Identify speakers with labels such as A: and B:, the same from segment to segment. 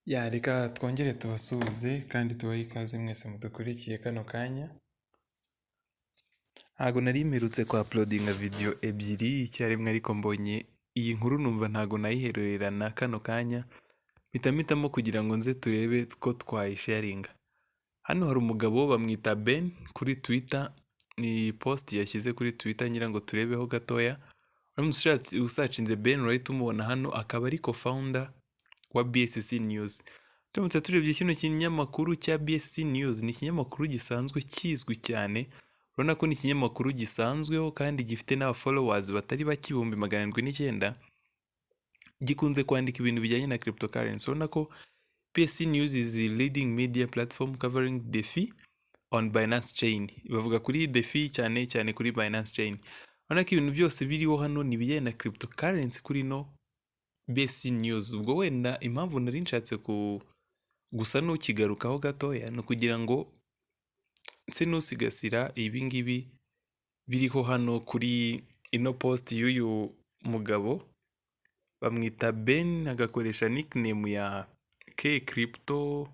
A: Reka twongere tubasuhuze kandi tubahe ikaze mwese mudukurikiye kano kanya. Ntago nari mperutse kwa uploadinga video ebyiri icyarimwe ariko mbonye iyi nkuru numva ntago nayihererana kano kanya, mpitamo kugira ngo nze turebe ko twayisharinga. Hano hari umugabo bamwita Ben kuri Twitter, ni post yashyize kuri Twitter ngira ngo turebeho gatoya. Uramutse usacinze Ben urahita umubona hano, akaba ari co-founder wa BTC News. Turamutse turebye kino kinyamakuru cya BTC News, ni ikinyamakuru gisanzwe kizwi cyane. Urabona ko ni ikinyamakuru gisanzweho kandi gifite n'aba followers batari bake 709,000. Gikunze kwandika ibintu bijyanye na cryptocurrency. Urabona ko BTC News is the leading media platform covering DeFi on Binance Chain. Bavuga kuri DeFi cyane kuri Binance Chain. Urabona ko ibintu byose biriho hano ni bijyanye na cryptocurrency kuri no BTC News. Ubwo wenda impamvu nari nshatse gusa n'ukigarukaho gatoya no kugira ngo nse n'usigasira ibi ngibi biriho hano kuri ino post y'uyu mugabo bamwita Ben, agakoresha nickname ya kcrypto,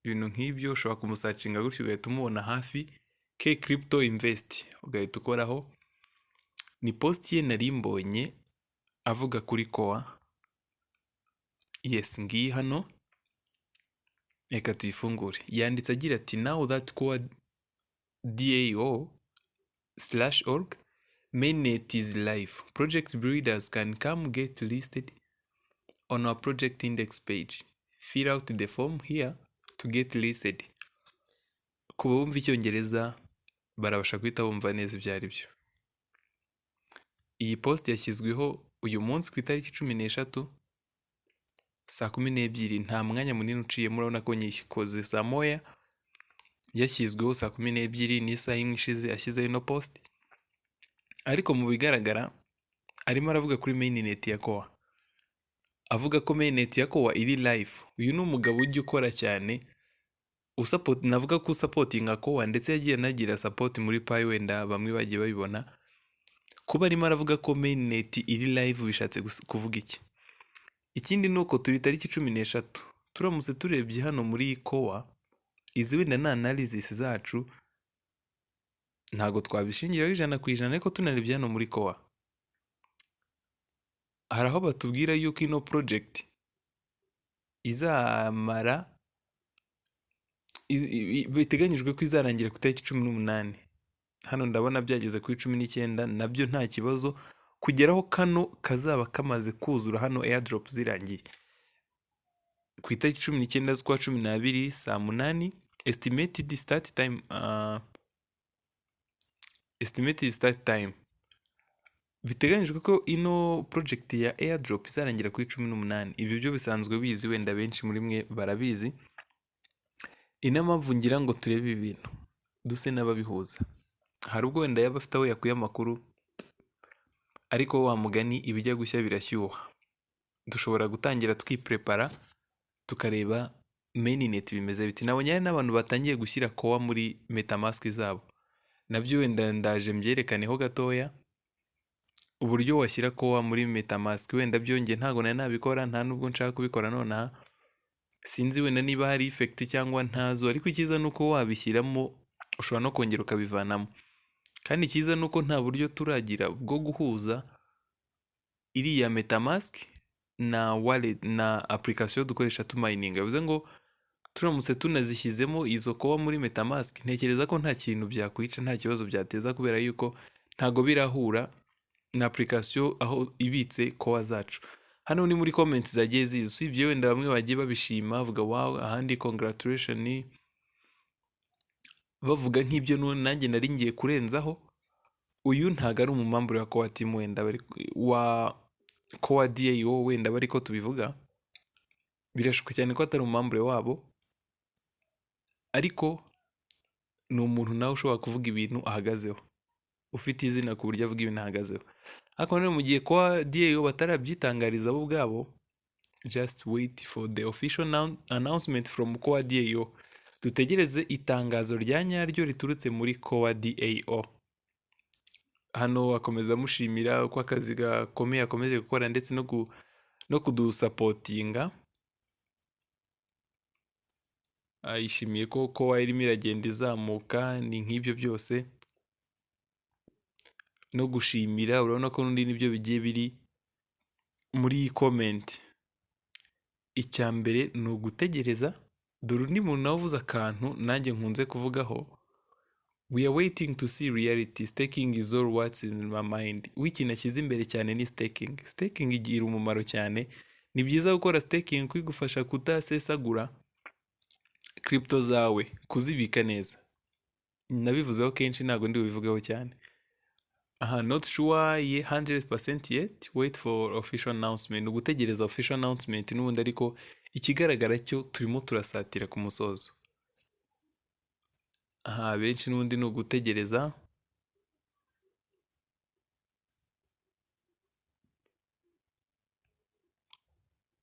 A: ibintu nk'ibyo. Ushobora kumusacinga gutyo ugahita umubona hafi, kcryptoinvest ugahita ukoraho. Ni post ye nari mbonye avuga kuri koa. Yes, ngiyi hano, reka tuyifungure. Yanditse agira ati now that koa DAO/org mainnet is live, project builders can come get listed on our project index page. Fill out the form here to get listed. Ku bumva icyongereza barabasha guhita bumva neza ibyo ari byo. Iyi post yashyizweho uyu munsi ku itariki 13 saa 12. Nta mwanya munini uciye, murabona ko nyishikoze saa moya, yashyizweho saa 12 n'isaha imwe ishize ashyizeho ino post. Ariko mu bigaragara arimo aravuga kuri mainnet ya koa, avuga ko mainnet ya koa iri live. Uyu ni umugabo ujya ukora cyane, navuga ko supportinga koa, ndetse yagiye anagira support muri Pi, wenda bamwe bagiye babibona. Kuba arimo aravuga ko mainnet iri live bishatse kuvuga iki? Ikindi nuko turi tariki 13, turamutse turebye hano muri koa, izi wenda na analysis zacu ntago twabishingiraho 100%, ariko tunarebye hano muri koa hari aho batubwira yuko ino project izamara, biteganyijwe ko izarangira ku itariki 18. Hano ndabona byageze kuri 19, nabyo nta kibazo kugeraho kano kazaba kamaze kuzura hano airdrop zirangiye ku itariki 19 z'ukwa 12 saa 8. Estimated start time biteganyijwe ko ino project ya airdrop izarangira kuri 18. Ibi byo bisanzwe bizi, wenda benshi muri mwe barabizi. Mpamvu ngira ngo turebe ibintu duse n'ababihuza. Hari ubwo wenda yaba afite aho yakuye amakuru, ariko wa mugani ibijya gushya birashyuha. Dushobora gutangira twiprepara tukareba mainnet bimeze biti. Nabonye hari n'abantu batangiye gushyira koa muri metamask zabo, nabyo wenda ndaje mbyerekaneho gatoya. Uburyo washyira koa muri metamask wenda byongeye ntago nari nabikora, nta nubwo nshaka kubikora nonaha. Sinzi wenda niba hari effect cyangwa ntazo, ariko icyiza nuko wabishyiramo ushobora no kongera ukabivanamo. Kandi icyiza nuko nta buryo turagira bwo guhuza iriya metamask na wallet na application dukoresha tumininga. Bivuze ngo turamutse tunazishyizemo izo koa muri metamask, ntekereza ko nta kintu byakwica, nta kibazo byateza, kubera yuko ntago birahura na application aho ibitse koa zacu. Hano ni muri comments zagiye ziza, usibye wenda bamwe bagiye babishima bavuga wow, ahandi congratulation, bavuga nk'ibyo nanjye nari ngiye kurenzaho. Uyu ntago ari umumambure wa koa team, wenda bari wa koa DAO, wenda bari ko tubivuga. Birashoboka cyane ko atari umumambure wabo, ariko ni umuntu nawe ushobora kuvuga ibintu ahagazeho, ufite izina ku buryo avuga ibintu ahagazeho. Ariko rero mu gihe koa DAO batarabyitangariza bo ubwabo, just wait for the official announcement from koa DAO. Dutegereze itangazo rya nyaryo riturutse muri koa DAO. Hano akomeza amushimira uko akazi gakomeye akomeje gukora, ndetse no kudusapotinga yishimiye ko kowa irimo iragenda izamuka, ni nk'ibyo byose no gushimira. Urabona ko n'undi nibyo bigiye biri muri iyi komenti. Icya mbere ni ugutegereza. Dore undi muntu nawe uvuze akantu nanjye nkunze kuvugaho, we are waiting to see reality, staking is all what's in my mind. W'ikintu ashyize imbere cyane ni staking. Staking igira umumaro cyane, ni byiza gukora staking kuko igufasha kutasesagura crypto zawe, kuzibika neza. Nabivuzeho kenshi, ntabwo ndi bubivugeho cyane. Not sure 100% yet, wait for official announcement. Ugutegereza official announcement n'ubundi, ariko ikigaragara cyo turimo turasatira ku musozo. Benshi n'ubundi ni ugutegereza.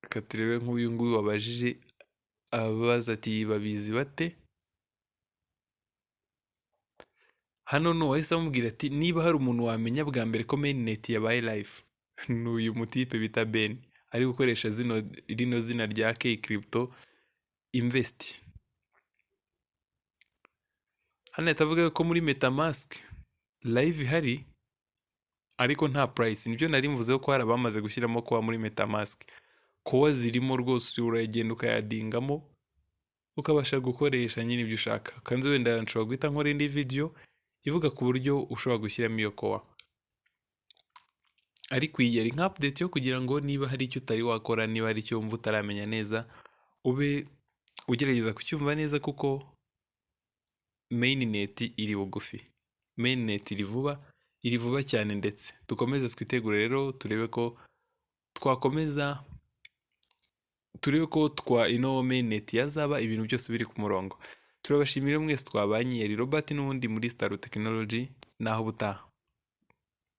A: Reka turebe nk'uyu nguyu wabajije ababaza ati babizi bate. Hano wahise amubwira ati niba hari umuntu wamenya bwa mbere ko mainnet yabaye live, ni uyu mutipe bita Ben, ari gukoresha rino zina rya kcryptoinvest. Hano yatavuga ko muri metamask live ihari ariko nta price. Nibyo nari mvuzeho ko hari abamaze gushyiramo kowa muri metamask. Kowa zirimo rwose, uragenda ukayadingamo ukabasha gukoresha nyine ibyo ushaka. Kandi wenda nshobora guhita nkora indi video ivuga ku buryo ushobora gushyiramo iyo kowa. Ariko iyi yari nka update yo kugira ngo niba hari icyo utari wakora, niba hari icyo wumva utaramenya neza, ube ugerageza kucyumva neza, kuko mainnet iri bugufi. Mainnet iri vuba cyane ndetse. Dukomeze twitegure rero, turebe ko twakomeza, turebe ko ino mainnet yazaba ibintu byose biri ku murongo. Turabashimira mwese twabanye. Yari Robert n'ubundi muri Star Technology, naho butaha.